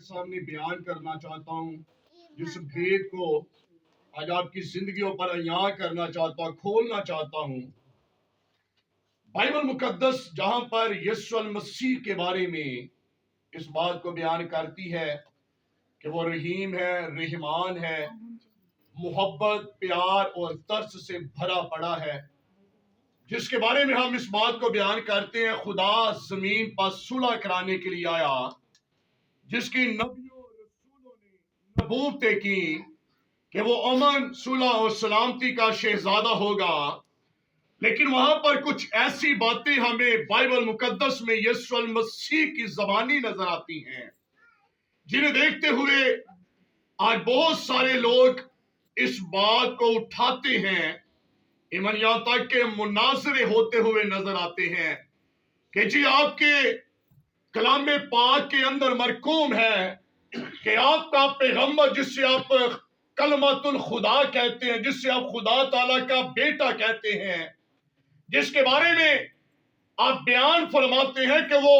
سامنے بیان کرنا چاہتا ہوں، جس بھید کو آج آپ کی زندگیوں پر عیاں کرنا چاہتا ہوں، کھولنا چاہتا ہوں۔ بائبل مقدس جہاں پر یسوع المسیح کے بارے میں اس بات کو بیان کرتی ہے کہ وہ رحیم ہے، رحمان ہے، محبت، پیار اور ترس سے بھرا پڑا ہے، جس کے بارے میں ہم اس بات کو بیان کرتے ہیں خدا زمین پر صلح کرانے کے لیے آیا، جس کی نبیوں اور رسولوں نے نبوتیں کی کہ وہ امن، صلح اور سلامتی کا شہزادہ ہوگا۔ لیکن وہاں پر کچھ ایسی باتیں ہمیں بائبل مقدس میں یسوع المسیح کی زبانی نظر آتی ہیں، جنہیں دیکھتے ہوئے آج بہت سارے لوگ اس بات کو اٹھاتے ہیں، ایون یہاں تک کہ مناظرے ہوتے ہوئے نظر آتے ہیں کہ جی آپ کے کلام پاک کے اندر مرقوم ہے کہ آپ کا پیغمبر، جس سے آپ کلمۃ الخدا کہتے ہیں، جس سے آپ خدا تعالیٰ کا بیٹا کہتے ہیں، جس کے بارے میں آپ بیان فرماتے ہیں کہ وہ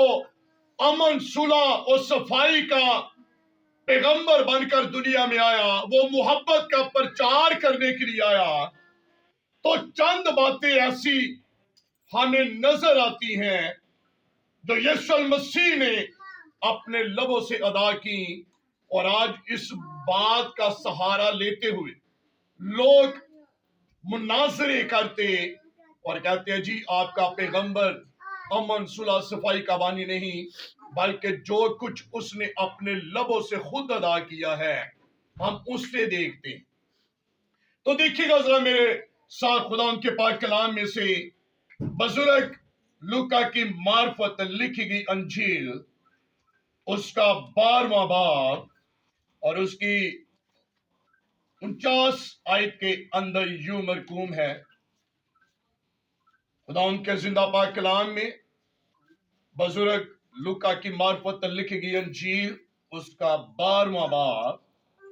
امن، صلح اور صفائی کا پیغمبر بن کر دنیا میں آیا، وہ محبت کا پرچار کرنے کے لیے آیا، تو چند باتیں ایسی ہمیں نظر آتی ہیں جو یسوع المسیح نے اپنے لبوں سے ادا کی، اور آج اس بات کا سہارا لیتے ہوئے لوگ مناظرے کرتے اور کہتے ہیں جی آپ کا پیغمبر امن، صلح، صفائی کا بانی نہیں، بلکہ جو کچھ اس نے اپنے لبوں سے خود ادا کیا ہے ہم اس سے دیکھتے ہیں۔ تو دیکھیے گا ذرا میرے ساتھ خدا ان کے پاک کلام میں سے بزرگ لوکا کی معرفت لکھی گئی انجیل، اس کا 12واں باب اور اس کی 49 آیت کے اندر یوں مرقوم ہے۔ خدا ان کے زندہ پاک کلام میں بزرگ لوکا کی معرفت لکھی گئی انجیل، اس کا 12واں باب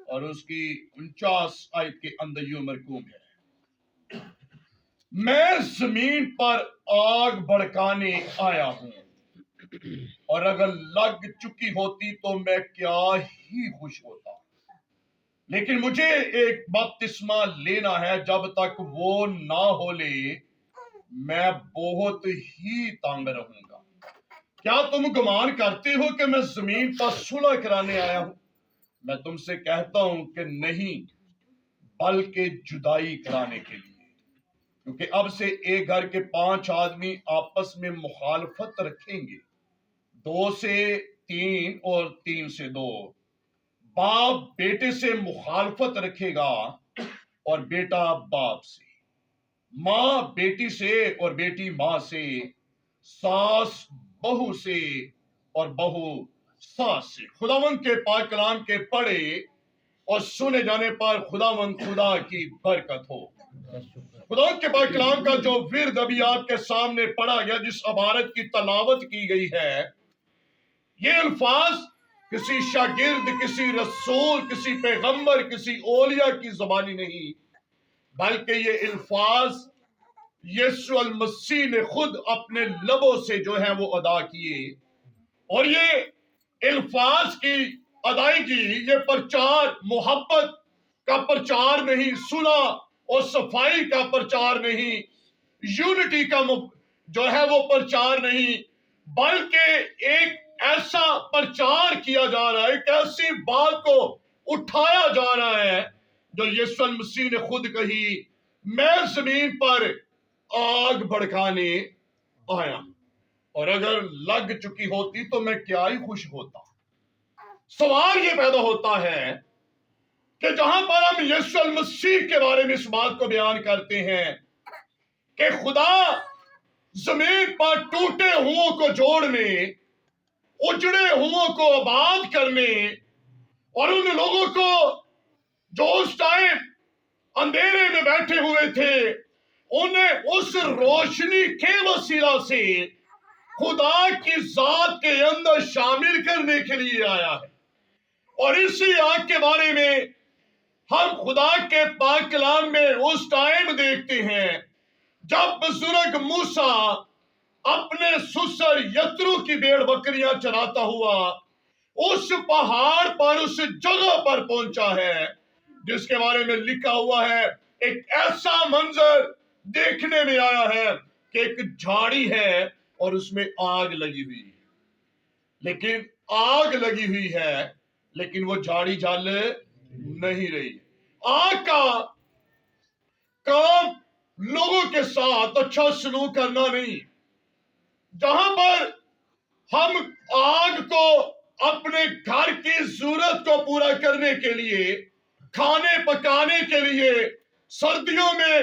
اور اس کی 49 آیت کے اندر یوں مرقوم ہے، میں زمین پر آگ بھڑکانے آیا ہوں، اور اگر لگ چکی ہوتی تو میں کیا ہی خوش ہوتا، لیکن مجھے ایک بپتسمہ لینا ہے، جب تک وہ نہ ہو لے میں بہت ہی تنگ رہوں گا۔ کیا تم گمان کرتے ہو کہ میں زمین پر صلح کرانے آیا ہوں؟ میں تم سے کہتا ہوں کہ نہیں، بلکہ جدائی کرانے کے لیے، کیونکہ اب سے ایک گھر کے 5 آدمی آپس میں مخالفت رکھیں گے، 2 سے 3 اور 3 سے 2، باپ بیٹے سے مخالفت رکھے گا اور بیٹا باپ سے، ماں بیٹی سے اور بیٹی ماں سے، ساس بہو سے اور بہو ساس سے۔ خداوند کے پاک کلام کے پڑھے اور سنے جانے پر خداوند خدا کی برکت ہو۔ خدا کے پاک کلام کا جو ورد ابھی آپ کے سامنے پڑھا گیا، جس عبارت کی تلاوت کی گئی ہے، یہ الفاظ کسی شاگرد، کسی رسول، کسی پیغمبر، کسی اولیاء کی زبانی نہیں، بلکہ یہ الفاظ یسوع المسیح نے خود اپنے لبوں سے جو ہے وہ ادا کیے، اور یہ الفاظ کی ادائیگی، یہ پرچار محبت کا پرچار نہیں، صلح اور صفائی کا پرچار نہیں، یونٹی کا جو ہے وہ پرچار نہیں، بلکہ ایک ایسا پرچار کیا جا رہا ہے، ایک ایسی بات کو اٹھایا جا رہا ہے جو یسوع المسیح نے خود کہی، میں زمین پر آگ بھڑکانے آیا، اور اگر لگ چکی ہوتی تو میں کیا ہی خوش ہوتا۔ سوال یہ پیدا ہوتا ہے کہ جہاں پر ہم یسوع المسیح کے بارے میں اس بات کو بیان کرتے ہیں کہ خدا زمین پر ٹوٹے ہوں کو جوڑنے، اجڑے ہوں کو آباد کرنے، اور ان لوگوں کو جو اس ٹائم اندھیرے میں بیٹھے ہوئے تھے، انہیں اس روشنی کے وسیلہ سے خدا کی ذات کے اندر شامل کرنے کے لیے آیا ہے۔ اور اسی آگ کے بارے میں ہم خدا کے پاک کلام میں اس ٹائم دیکھتے ہیں جب بزرگ موسیٰ اپنے سسر یترو کی بھیڑ بکریاں چراتا ہوا اس پہاڑ پر اس جگہ پر پہنچا ہے جس کے بارے میں لکھا ہوا ہے ایک ایسا منظر دیکھنے میں آیا ہے کہ ایک جھاڑی ہے اور اس میں آگ لگی ہوئی ہے، لیکن آگ لگی ہوئی ہے لیکن وہ جھاڑی جل نہیں رہی۔ آگ کا کام لوگوں کے ساتھ اچھا سلوک کرنا نہیں، جہاں پر ہم آگ کو اپنے گھر کی ضرورت کو پورا کرنے کے لیے، کھانے پکانے کے لیے، سردیوں میں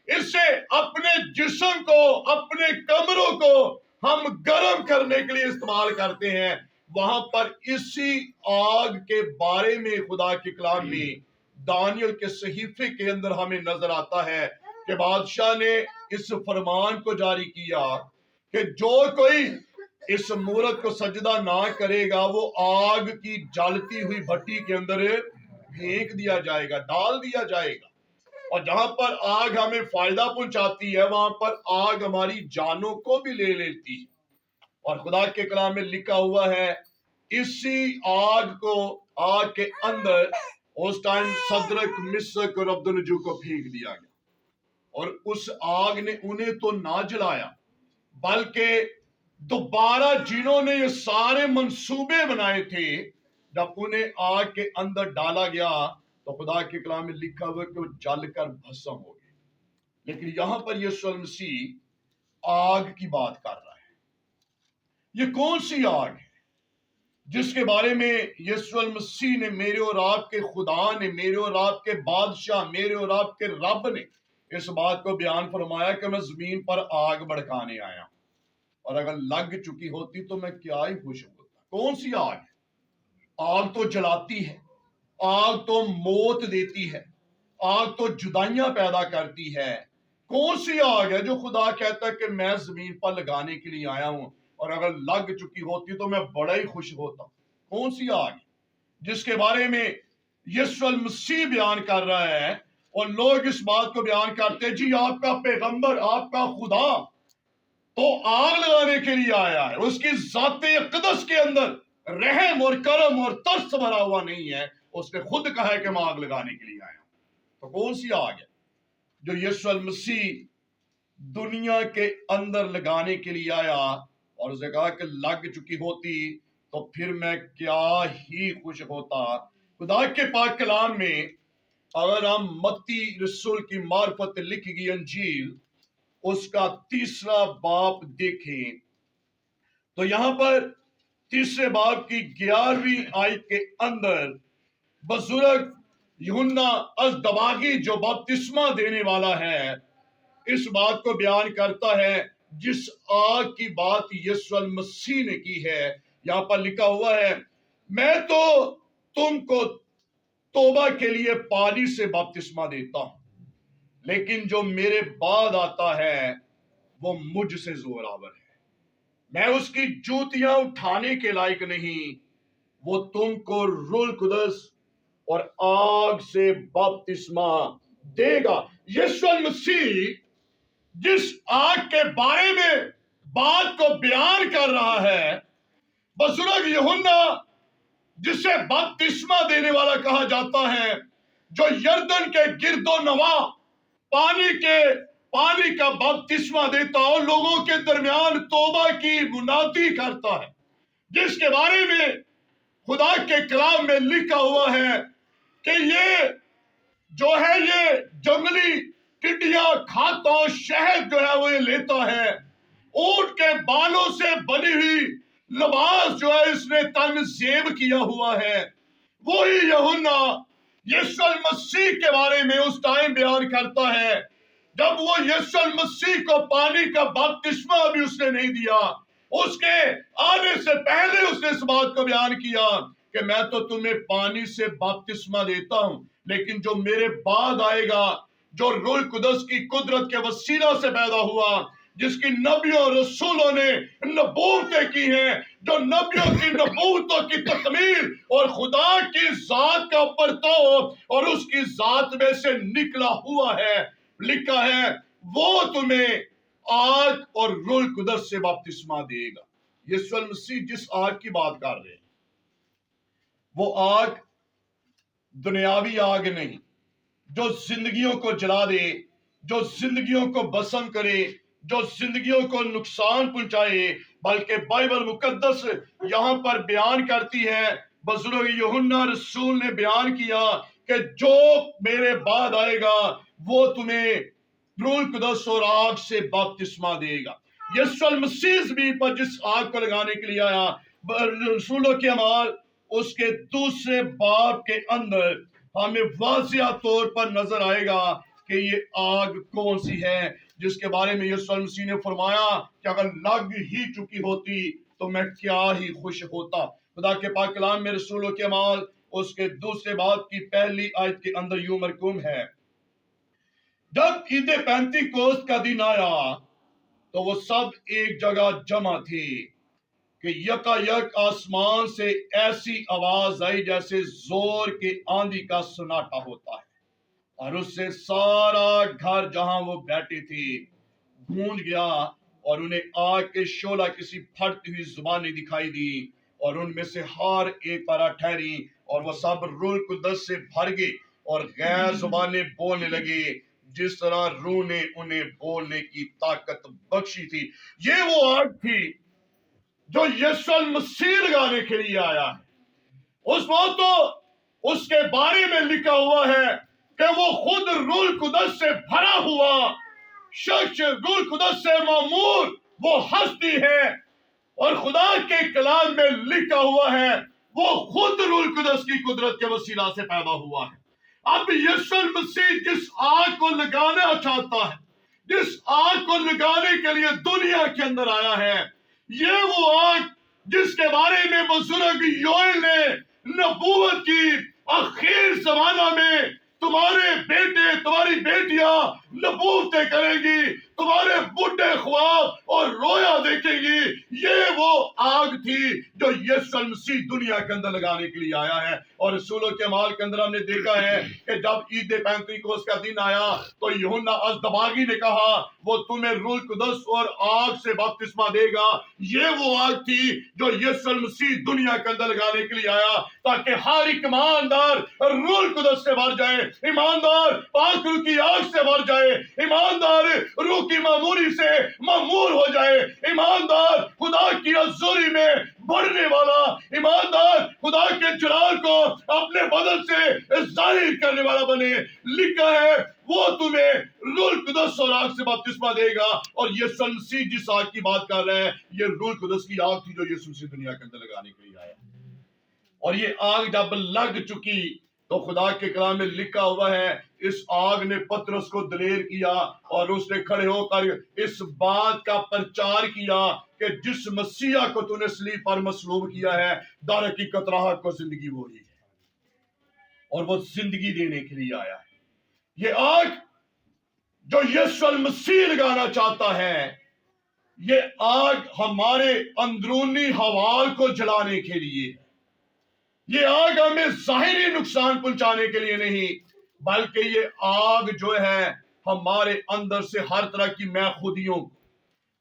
اس سے اپنے جسم کو، اپنے کمروں کو ہم گرم کرنے کے لیے استعمال کرتے ہیں، وہاں پر اسی آگ کے بارے میں خدا کے کلام میں دانیل کے صحیفے کے اندر ہمیں نظر آتا ہے کہ بادشاہ نے اس فرمان کو جاری کیا کہ جو کوئی اس مورت کو سجدہ نہ کرے گا وہ آگ کی جلتی ہوئی بھٹی کے اندر پھینک دیا جائے گا، ڈال دیا جائے گا۔ اور جہاں پر آگ ہمیں فائدہ پہنچاتی ہے وہاں پر آگ ہماری جانوں کو بھی لے لیتی ہے، اور خدا کے کلام میں لکھا ہوا ہے اسی آگ کو، آگ کے اندر اس ٹائم صدرک، مسک اور عبدالنجو کو پھینک دیا گیا، اور اس آگ نے انہیں تو نہ جلایا بلکہ دوبارہ جنہوں نے یہ سارے منصوبے بنائے تھے جب انہیں آگ کے اندر ڈالا گیا تو خدا کے کلام میں لکھا ہوا کہ وہ جل کر بھسم ہو گئے۔ لیکن یہاں پر یسوع المسیح آگ کی بات کر رہا ہے۔ یہ کون سی آگ ہے جس کے بارے میں یسوع المسیح نے، میرے اور آپ کے خدا نے، میرے اور آپ کے بادشاہ، میرے اور آپ کے رب نے اس بات کو بیان فرمایا کہ میں زمین پر آگ بھڑکانے آیا ہوں، اور اگر لگ چکی ہوتی تو میں کیا ہی خوش ہوتا۔ کون سی آگ ہے؟ آگ تو جلاتی ہے، آگ تو موت دیتی ہے، آگ تو جدائیاں پیدا کرتی ہے۔ کون سی آگ ہے جو خدا کہتا ہے کہ میں زمین پر لگانے کے لیے آیا ہوں، اور اگر لگ چکی ہوتی تو میں بڑا ہی خوش ہوتا؟ کون سی آگ ہے جس کے بارے میں یسوع المسیح بیان کر رہا ہے، اور لوگ اس بات کو بیان کرتے جی آپ کا پیغمبر، آپ کا خدا تو آگ لگانے کے لیے آیا ہے، اس کی ذات اقدس کے اندر رحم اور کرم اور ترس بھرا ہوا نہیں ہے، اس نے خود کہا ہے کہ میں آگ لگانے کے لیے آیا ہوں۔ تو کون سی آگ ہے جو یسوع المسیح دنیا کے اندر لگانے کے لیے آیا، اور اس نے کہا کہ لگ چکی ہوتی تو پھر میں کیا ہی خوش ہوتا۔ خدا کے پاک کلام میں اگر ہم متی رسول کی معرفت لکھی گئی انجیل اس کا 3 باب دیکھیں تو یہاں پر 3 باب کی 11ویں آیت کے اندر بزرگ یوحنا الدباغی جو بپتسمہ دینے والا ہے اس بات کو بیان کرتا ہے، جس آگ کی بات یسوع المسیح نے کی ہے۔ یہاں پر لکھا ہوا ہے میں تو تم کو توبہ کے لیے پانی سے بپتسمہ دیتا ہوں، لیکن جو میرے بعد آتا ہے وہ مجھ سے زوراور ہے، میں اس کی جوتیاں اٹھانے کے لائق نہیں، وہ تم کو روح القدس اور آگ سے بپتسمہ دے گا۔ یسوع المسیح جس آگ کے بارے میں بات کو بیان کر رہا ہے، بزرگ یوحنا جسے بپتسمہ دینے والا کہا جاتا ہے، جو یردن کے گرد و نواح پانی کا بپتسمہ دیتا اور لوگوں کے درمیان توبہ کی منادی کرتا ہے، جس کے بارے میں خدا کے کلام میں لکھا ہوا ہے کہ یہ جو ہے یہ جنگلی ٹڈیاں کھاتا اور شہد جو ہے وہ یہ لیتا ہے، اونٹ کے بالوں سے بنی ہوئی لباس جو ہے اس نے تن زیب کیا ہوا ہے۔ وہی یوحنا یسوع المسیح کے بارے میں اس ٹائم بیان کرتا ہے جب وہ یسوع المسیح کو پانی کا بپتسمہ بھی اس نے نہیں دیا، اس کے آنے سے پہلے اس نے اس بات کو بیان کیا کہ میں تو تمہیں پانی سے بپتسمہ دیتا ہوں، لیکن جو میرے بعد آئے گا، جو روح القدس کی قدرت کے وسیلہ سے پیدا ہوا، جس کی نبیوں اور رسولوں نے نبوتیں کی ہیں، جو نبیوں کی نبوتوں کی تکمیل اور خدا کی ذات کا پرتو اور اس کی ذات میں سے نکلا ہوا ہے، لکھا ہے وہ تمہیں آگ اور روح القدس سے بپتسمہ دے گا۔ یسوع المسیح جس آگ کی بات کر رہے ہیں وہ آگ دنیاوی آگ نہیں جو زندگیوں کو جلا دے، جو زندگیوں کو بسم کرے، جو زندگیوں کو نقصان پہنچائے، بلکہ بائبل مقدس یہاں پر بیان کرتی ہے، بزرگ یوحنا رسول نے بیان کیا کہ جو میرے بعد آئے گا وہ تمہیں روح القدس اور آگ سے بپتسمہ دے گا۔ یسوع المسیح زمین پر جس آگ کو لگانے کے لیے آیا، رسولوں کے اعمال اس کے دوسرے باب کے اندر ہمیں واضح طور پر نظر آئے گا کہ یہ آگ کون سی ہے، جس کے بارے میں یسوع المسیح نے فرمایا کہ اگر لگ ہی چکی ہوتی تو میں کیا ہی خوش ہوتا۔ خدا کے پاک کلام میں رسولوں کے اعمال اس کے دوسرے باب کی پہلی آیت کے اندر یوں مرقوم ہے، جب عید پینتی کوست کا دن آیا تو وہ سب ایک جگہ جمع تھے کہ یکا یک آسمان سے ایسی آواز آئی جیسے زور کے آندھی کا سناٹا ہوتا ہے، اور اس سے سارا گھر جہاں وہ بیٹھے تھے گونج گیا، اور انہیں آگ کے شعلہ کسی پھٹتی ہوئی زبانیں دکھائی دی، اور ان میں سے ہر ایک پر ٹھہری، اور وہ سب روح القدس سے بھر گئے اور غیر زبانیں بولنے لگے جس طرح روح نے انہیں بولنے کی طاقت بخشی تھی۔ یہ وہ آگ تھی جو یسوع المسیح لگانے کے لیے آیا ہے۔ اس وقت تو اس کے بارے میں لکھا ہوا ہے کہ وہ خود روح القدس سے بھرا ہوا شخص، روح القدس سے معمور وہ ہستی ہے، اور خدا کے کلام میں لکھا ہوا ہے وہ خود روح القدس کی قدرت کے وسیلہ سے پیدا ہوا ہے۔ اب یسوع المسیح جس آگ کو لگانا چاہتا ہے، جس آگ کو لگانے کے لیے دنیا کے اندر آیا ہے، یہ وہ آگ جس کے بارے میں بزرگ یوئیل نے نبوت کی، آخر زمانہ میں تمہارے بیٹے تمہاری بیٹیاں نبوتیں کریں گی، تمہارے بڈھے خواب اور رویا دیکھیں گی۔ یہ وہ آگ تھی جو یسوع المسیح دنیا کے اندر لگانے کے لیے آیا ہے۔ اور رسولوں کے اعمال کے اندر ہم نے دیکھا ہے کہ جب عید پینتیکوست کا دن آیا تو یوحنا ازدباغی نے کہا وہ تمہیں روح القدس اور آگ سے بپتسمہ دے گا۔ یہ وہ آگ تھی جو یسوع المسیح دنیا کے اندر لگانے کے لیے آیا تاکہ ہر ایک ایماندار روح القدس سے بھر جائے، ایماندار پاک روح کی آگ سے بھر جائے، ایماندار روح کی معموری سے معمور ہو جائے، ایماندار خدا کی حضوری میں بڑھنے والا، ایماندار خدا کے جلال کو اپنے بدن سے ظاہر کرنے والا بنے۔ لکھا ہے وہ تمہیں روح القدس اور آگ سے بپتسمہ دے گا۔ اور یسوع مسیح جس آگ کی بات کر رہے ہیں یہ روح القدس کی آگ تھی جو یسوع مسیح دنیا کے اندر لگانے کے لیے آیا۔ اور یہ آگ جب لگ چکی تو خدا کے کلام میں لکھا ہوا ہے اس آگ نے پترس کو دلیر کیا اور اس نے کھڑے ہو کر اس بات کا پرچار کیا کہ جس مسیح کو تو نے صلیب پر مصلوب کیا ہے در حقیقت راہ کو زندگی وہی ہے، اور وہ زندگی دینے کے لیے آیا ہے۔ یہ آگ جو یسوع المسیح لگانا چاہتا ہے، یہ آگ ہمارے اندرونی حوال کو جلانے کے لیے ہے۔ یہ آگ ہمیں ظاہری نقصان پہنچانے کے لیے نہیں، بلکہ یہ آگ جو ہے ہمارے اندر سے ہر طرح کی میں خودیوں کو،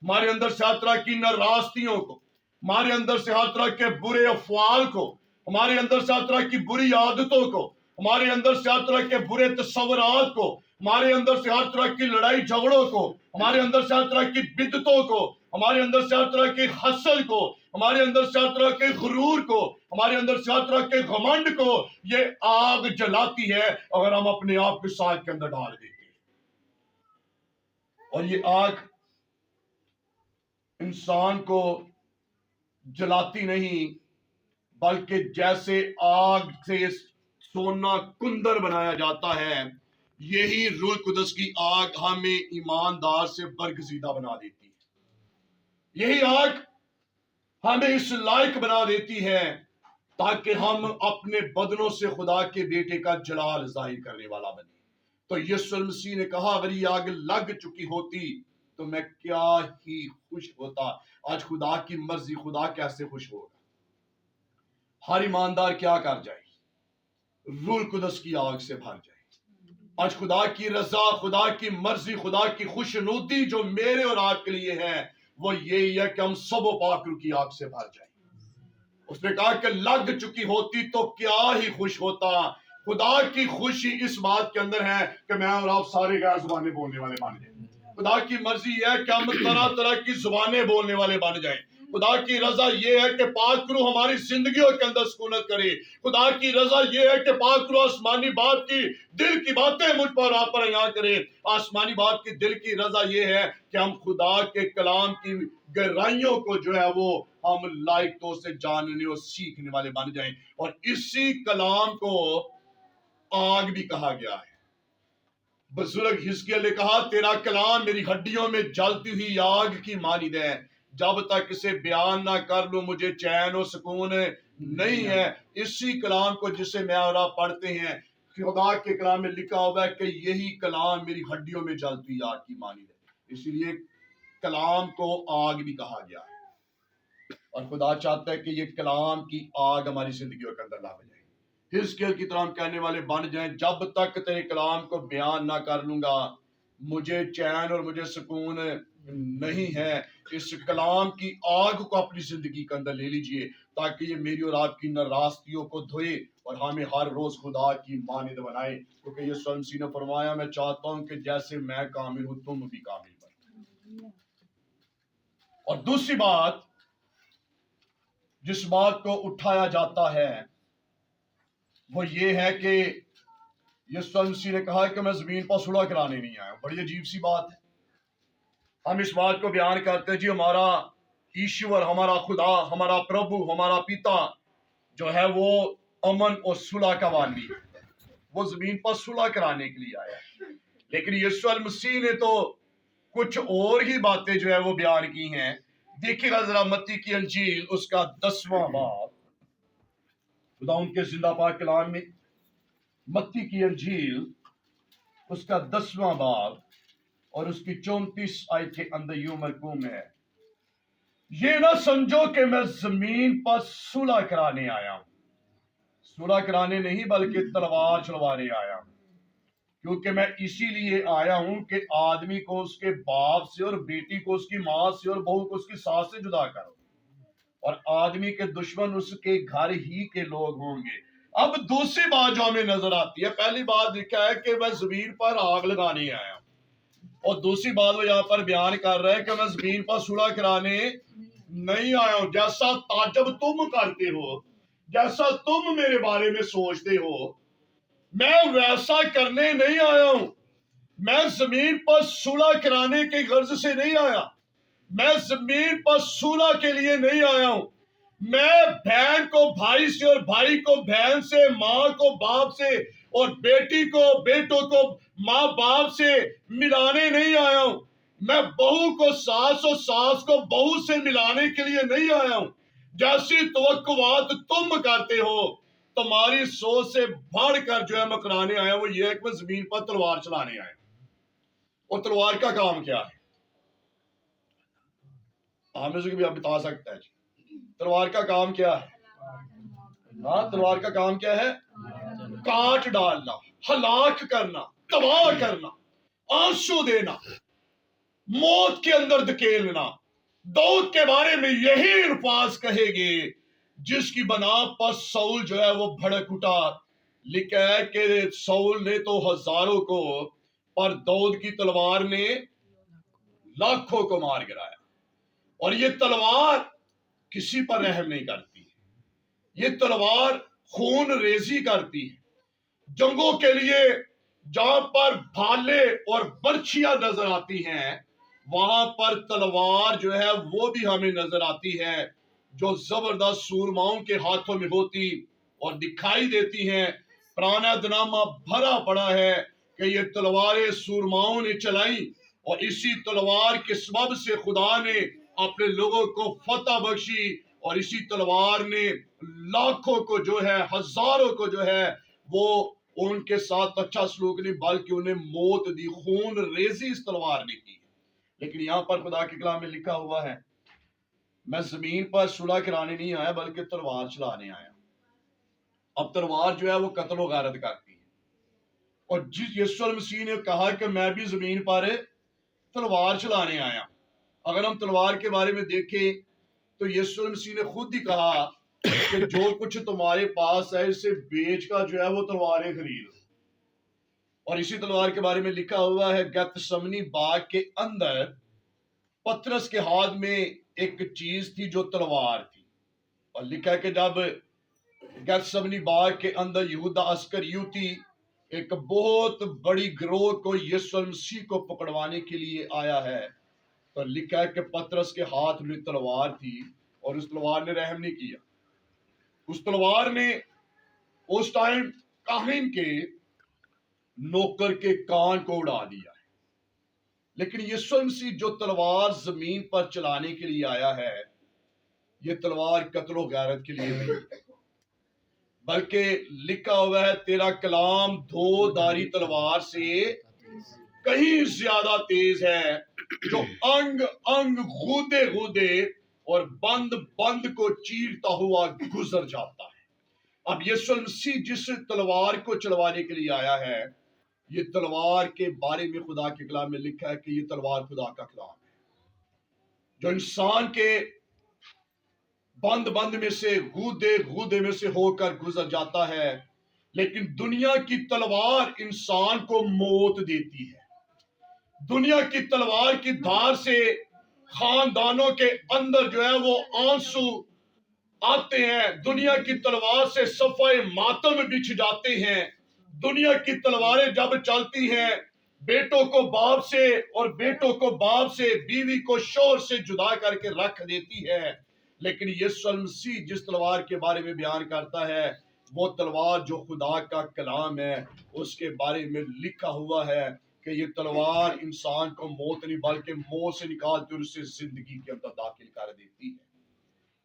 ہمارے اندر سے ہر طرح کی ناراضگیوں کو، ہمارے اندر سے ہر طرح کے برے افعال کو، ہمارے اندر سے ہر طرح کی بری عادتوں کو، ہمارے اندر سے ہر طرح کے برے تصورات کو، ہمارے اندر سے ہر طرح کی لڑائی جھگڑوں کو، ہمارے اندر سے ہر طرح کی بدعتوں کو، ہمارے اندر سے ہر طرح کے حسد کو، ہمارے اندر سے ہر طرح کے غرور کو، ہمارے اندر سے ہر طرح کے گھمنڈ کو یہ آگ جلاتی ہے اگر ہم اپنے آپ کے ساتھ کے اندر ڈال دیتے ہیں۔ اور یہ آگ انسان کو جلاتی نہیں، بلکہ جیسے آگ سے سونا کندر بنایا جاتا ہے، یہی روح القدس کی آگ ہمیں ایماندار سے برگزیدہ بنا دیتی ہے۔ یہی آگ ہمیں اس لائق بنا دیتی ہے تاکہ ہم اپنے بدنوں سے خدا کے بیٹے کا جلال ظاہر کرنے والا بنے۔ تو یسوع مسیح نے کہا اگر یہ آگ لگ چکی ہوتی تو میں کیا ہی خوش ہوتا۔ آج خدا کی مرضی، خدا کیسے خوش ہوگا؟ ہر ایماندار کیا کر جائے؟ روح القدس کی آگ سے بھر جائے۔ آج خدا کی رضا، خدا کی مرضی، خدا کی خوشنودی جو میرے اور آپ کے لیے ہے وہ یہی ہے کہ ہم سب و پاک روح کی آگ سے بھر جائیں۔ اس نے کہا کہ لگ چکی ہوتی تو کیا ہی خوش ہوتا. خدا کی خوشی اس بات کے اندر ہے کہ میں اور آپ سارے غیر زبانیں بولنے والے بن جائیں. خدا کی مرضی یہ ہے کہ ہم طرح طرح کی زبانیں بولنے والے بن جائیں. خدا کی رضا یہ ہے کہ پاک روح ہماری زندگیوں کے اندر سکونت کرے. خدا کی رضا یہ ہے کہ پاک روح آسمانی باپ کی دل کی باتیں مجھ پر آپ پر عیاں کرے. آسمانی باپ کی دل کی رضا یہ ہے کہ ہم خدا کے کلام کی گہرائیوں کو جو ہے وہ ہم لائقوں سے جاننے اور سیکھنے والے بن جائیں. اور اسی کلام کو آگ بھی کہا گیا ہے. بزرگ حزقیل نے کہا تیرا کلام میری ہڈیوں میں جلتی ہوئی آگ کی مانند ہے. جب تک اسے بیان نہ کر لوں مجھے چین و سکون نہیں ہے. اسی کلام کو جسے میں اور آپ پڑھتے ہیں خدا کے کلام میں لکھا ہوا ہے کہ یہی کلام میری ہڈیوں میں جلتی ہوئی آگ کی مانند ہے. اسی لیے کلام کو آگ بھی کہا گیا ہے. اور خدا چاہتا ہے کہ یہ کلام کی آگ ہماری زندگیوں کے اندر لا جائے. حزقیل کی طرح ہم کہنے والے بن جائیں جب تک تیرے کلام کو بیان نہ کر لوں گا مجھے چین اور مجھے سکون نہیں ہے. اس کلام کی آگ کو اپنی زندگی کے اندر لے لیجئے تاکہ یہ میری اور آپ کی ناراضگیوں کو دھوئے اور ہمیں ہر روز خدا کی مانند بنائے. کیونکہ یسوع مسیح نے فرمایا میں چاہتا ہوں کہ جیسے میں کامل ہوں تم بھی کامل بنو. اور دوسری بات جس بات کو اٹھایا جاتا ہے وہ یہ ہے کہ یسوع مسیح نے کہا کہ میں زمین پر صلح کرانے نہیں آیا. بڑی عجیب سی بات ہے. ہم اس بات کو بیان کرتے ہیں جی ہمارا ایشور ہمارا خدا ہمارا پربھو ہمارا پیتا جو ہے وہ امن اور صلح کا والی ہے. وہ زمین پر صلح کرانے کے لیے آیا ہے. لیکن یسوع مسیح نے تو کچھ اور ہی باتیں جو ہے وہ بیان کی ہیں. دیکھیے گا ذرا متی کی انجیل اس کا 10واں باب خدا ان کے زندہ پاک کلام میں متی کی انجیل اس کا 10واں باب اور اس کی 34 آیت کے اندر یوں مرقوم ہے یہ نہ سمجھو کہ میں زمین پر صلح کرانے آیا ہوں. صلح کرانے نہیں بلکہ تلوار چلوانے آیا ہوں. کیونکہ میں اسی لیے آیا ہوں کہ آدمی کو اس کے باپ سے اور بیٹی کو اس کی ماں سے اور بہو کو اس کی ساس سے جدا کرو اور آدمی کے دشمن اس کے گھر ہی کے لوگ ہوں گے. اب دوسری بات جو ہمیں نظر آتی ہے پہلی بات لکھا ہے کہ میں زمین پر آگ لگانے آیا ہوں اور دوسری بات وہ یہاں پر بیان کر رہا ہے کہ میں زمین پر صلح کرانے نہیں آیا ہوں. جیسا تعجب تم کرتے ہو جیسا تم میرے بارے میں سوچتے ہو میں ویسا کرنے نہیں آیا ہوں. میں زمین پر صلح کرانے کے غرض سے نہیں آیا. میں زمین پر صلح کے لیے نہیں آیا ہوں. میں بہن کو بھائی سے اور بھائی کو بہن سے ماں کو باپ سے اور بیٹی کو بیٹوں کو ماں باپ سے ملانے نہیں آیا ہوں. میں بہو کو ساس اور ساس کو بہو سے ملانے کے لیے نہیں آیا ہوں. جیسی توقعات تم کرتے ہو تمہاری سوچ سے بڑھ کر جو ہے میں کرانے آیا وہ یہ ہے کہ میں زمین پر تلوار چلانے آیا. اور تلوار کا کام کیا ہے ہمیں سے بھی آپ بتا سکتا ہے جی تلوار کا کام کیا ہے؟ ہاں تلوار کا کام کیا ہے؟ کاٹ ڈالنا ہلاک کرنا تباہ کرنا آنسو دینا موت کے اندر دھکیلنا. داؤد کے بارے میں یہی الفاظ کہے گے جس کی بنا پر سول جو ہے وہ بھڑک اٹھا. لکھا ہے کہ سول نے تو ہزاروں کو پر داؤد کی تلوار نے لاکھوں کو مار گرایا. اور یہ تلوار کسی پر رحم نہیں کرتی. یہ تلوار خون ریزی کرتی ہے. جنگوں کے لیے جہاں پر بھالے اور برچھیاں نظر آتی ہیں وہاں پر تلوار جو ہے وہ بھی ہمیں نظر آتی ہے جو زبردست سورماؤں کے ہاتھوں میں ہوتی اور دکھائی دیتی ہیں. پرانا دنامہ بھرا پڑا ہے کہ یہ تلواریں سورماؤں نے چلائیں اور اسی تلوار کے سبب سے خدا نے اپنے لوگوں کو فتح بخشی اور اسی تلوار نے لاکھوں کو جو ہے ہزاروں کو جو ہے وہ ان کے ساتھ اچھا سلوک نہیں بلکہ انہیں موت دی. خون ریزی اس تلوار نے کی. لیکن یہاں پر خدا کے کلام میں لکھا ہوا ہے میں زمین پر صلح کرانے نہیں آیا بلکہ تلوار چلانے آیا. اب تلوار جو ہے وہ قتل و غارت کرتی ہے اور جس یسوع مسیح نے کہا کہ میں بھی زمین پر تلوار چلانے آیا. اگر ہم تلوار کے بارے میں دیکھیں تو یسوع مسیح نے خود ہی کہا کہ جو کچھ تمہارے پاس ہے اسے بیچ کا جو ہے وہ تلواریں خرید. اور اسی تلوار کے بارے میں لکھا ہوا ہے گتسمنی باغ کے اندر پترس کے ہاتھ میں ایک چیز تھی جو تلوار تھی. اور لکھا ہے کہ جب گتسمنی باغ کے اندر یہودا اسکریوتی ایک بہت بڑی گروہ کو یسوع مسیح کو پکڑوانے کے لیے آیا ہے، تو لکھا ہے کہ پترس کے ہاتھ میں تلوار تھی اور اس تلوار نے رحم نہیں کیا. اس تلوار نے اس ٹائم کاہن کے نوکر کے کان کو اڑا دیا ہے. لیکن یسوع مسیح جو تلوار زمین پر چلانے کے لیے آیا ہے، یہ تلوار قتل و غارت کے لیے نہیں، بلکہ لکھا ہوا ہے تیرا کلام دو دھاری تلوار سے کہیں زیادہ تیز ہے، جو انگ انگ غودے غودے اور بند بند کو چیرتا ہوا گزر جاتا ہے. اب یسوع مسیح جس تلوار کو چلوانے کے لیے آیا ہے، یہ تلوار کے بارے میں خدا کے کلام میں لکھا ہے کہ یہ تلوار خدا کا کلام ہے، جو انسان کے بند بند میں سے غودے غودے میں سے ہو کر گزر جاتا ہے. لیکن دنیا کی تلوار انسان کو موت دیتی ہے. دنیا کی تلوار کی دھار سے خاندانوں کے اندر جو ہے وہ آنسو آتے ہیں. دنیا کی تلوار سے صفائے ماتم بچھ جاتے ہیں. دنیا کی تلواریں جب چلتی ہیں، بیٹوں کو باپ سے اور بیٹوں کو باپ سے، بیوی کو شوہر سے جدا کر کے رکھ دیتی ہے. لیکن یسوع مسیح جس تلوار کے بارے میں بیان کرتا ہے، وہ تلوار جو خدا کا کلام ہے، اس کے بارے میں لکھا ہوا ہے کہ یہ تلوار انسان کو موت نہیں بلکہ موت سے نکالتی اور اسے زندگی کے اندر داخل کر دیتی ہے.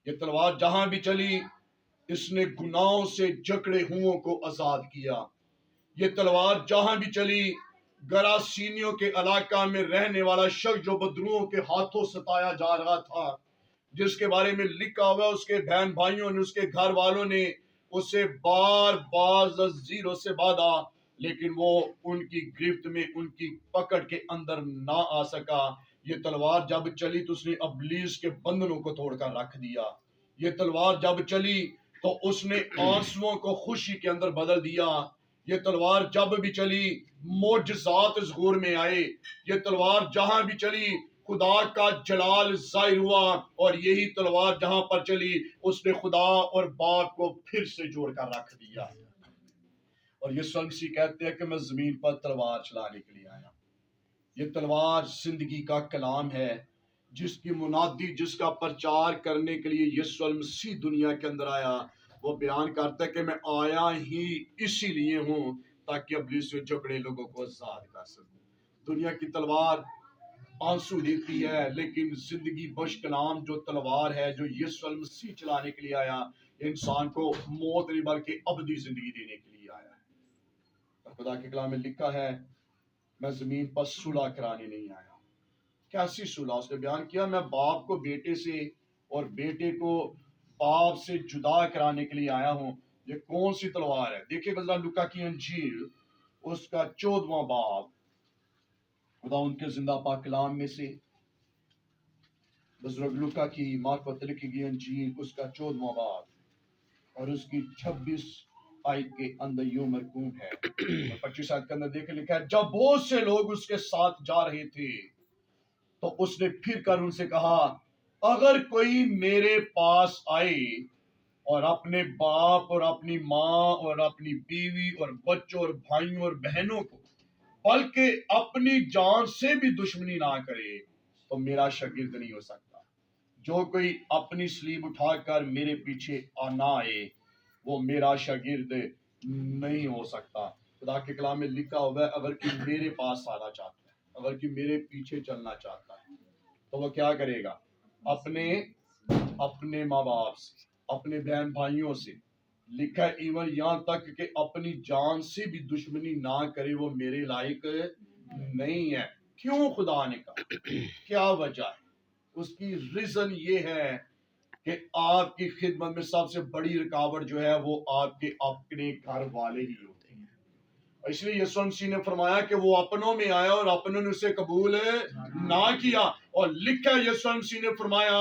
یہ تلوار جہاں بھی چلی، اس نے گناہوں سے جکڑے ہوں کو آزاد کیا. یہ تلوار جہاں بھی چلی، گراسینیوں کے علاقہ میں رہنے والا شخص جو بدروؤں کے ہاتھوں ستایا جا رہا تھا، جس کے بارے میں لکھا ہوا اس کے بہن بھائیوں نے، اس کے گھر والوں نے اسے بار بار زنجیروں سے باندھا، لیکن وہ ان کی گرفت میں، ان کی پکڑ کے اندر نہ آ سکا. یہ تلوار جب چلی تو اس نے ابلیس کے بندنوں کو توڑ کر رکھ دیا. یہ تلوار جب چلی تو اس نے آنسوؤں کو خوشی کے اندر بدل دیا. یہ تلوار جب بھی چلی معجزات ظہور میں آئے. یہ تلوار جہاں بھی چلی خدا کا جلال ظاہر ہوا، اور یہی تلوار جہاں پر چلی اس نے خدا اور باپ کو پھر سے جوڑ کر رکھ دیا. اور یسوع مسیح کہتے ہیں کہ میں زمین پر تلوار چلانے کے لیے آیا. یہ تلوار زندگی کا کلام ہے، جس کی منادی، جس کا پرچار کرنے کے لیے یسوع مسیح دنیا کے اندر آیا. وہ بیان کرتا ہے کہ میں آیا ہی اسی لیے ہوں تاکہ ابلیس سے جکڑے لوگوں کو آزاد کر سکوں. دنیا کی تلوار آنسو دیتی ہے، لیکن زندگی بخش کلام جو تلوار ہے، جو یسوع مسیح چلانے کے لیے آیا، انسان کو موت نہیں بلکہ ابدی زندگی دینے کے لیے آیا ہے. اور خدا کے کلام میں لکھا ہے میں زمین پر صلح کرانے نہیں آیا. کیسی صلح؟ اس نے بیان کیا میں باپ کو بیٹے سے اور بیٹے کو باپ سے جدا کرانے کے لیے آیا ہوں. یہ کون سی تلوار ہے؟ دیکھیں غزہ لوکا کی انجیل اس کا 14واں باب، خدا ان کے زندہ پاک کلام میں سے بزرگ لوکا کی معرفت لکھی گئی انجیل اس کا 14واں باب اور اس کی 26 آیت کے اندر یوں مرقوم ہے اور 25 آیت کے اندر دیکھیں لکھا ہے جب بہت سے لوگ اس کے ساتھ جا رہے تھے تو اس نے پھر کر ان سے کہا اگر کوئی میرے پاس آئے اور اپنے باپ اور اپنی ماں اور اپنی بیوی اور بچوں اور بھائیوں اور بہنوں کو بلکہ اپنی جان سے بھی دشمنی نہ کرے تو میرا شاگرد نہیں ہو سکتا. جو کوئی اپنی صلیب اٹھا کر میرے پیچھے نہ آئے وہ میرا شاگرد نہیں ہو سکتا. خدا کے کلام میں لکھا ہوا ہے اگر کوئی میرے پاس آنا چاہتا ہے، اگر کوئی میرے پیچھے چلنا چاہتا ہے تو وہ کیا کرے گا؟ اپنے ماں باپ سے، اپنے بہن بھائیوں سے، لکھا ہے ایون یہاں تک کہ اپنی جان سے بھی دشمنی نہ کرے وہ میرے لائق نہیں ہے. کیوں خدا نے کہا؟ کیا وجہ ہے؟ اس کی ریزن یہ ہے کہ آپ کی خدمت میں سب سے بڑی رکاوٹ جو ہے وہ آپ کے اپنے گھر والے ہی ہوتے ہیں. اس لیے یسوع مسیح نے فرمایا کہ وہ اپنوں میں آیا اور اپنوں نے اسے قبول نہ کیا. اور لکھا یسوع مسیح نے فرمایا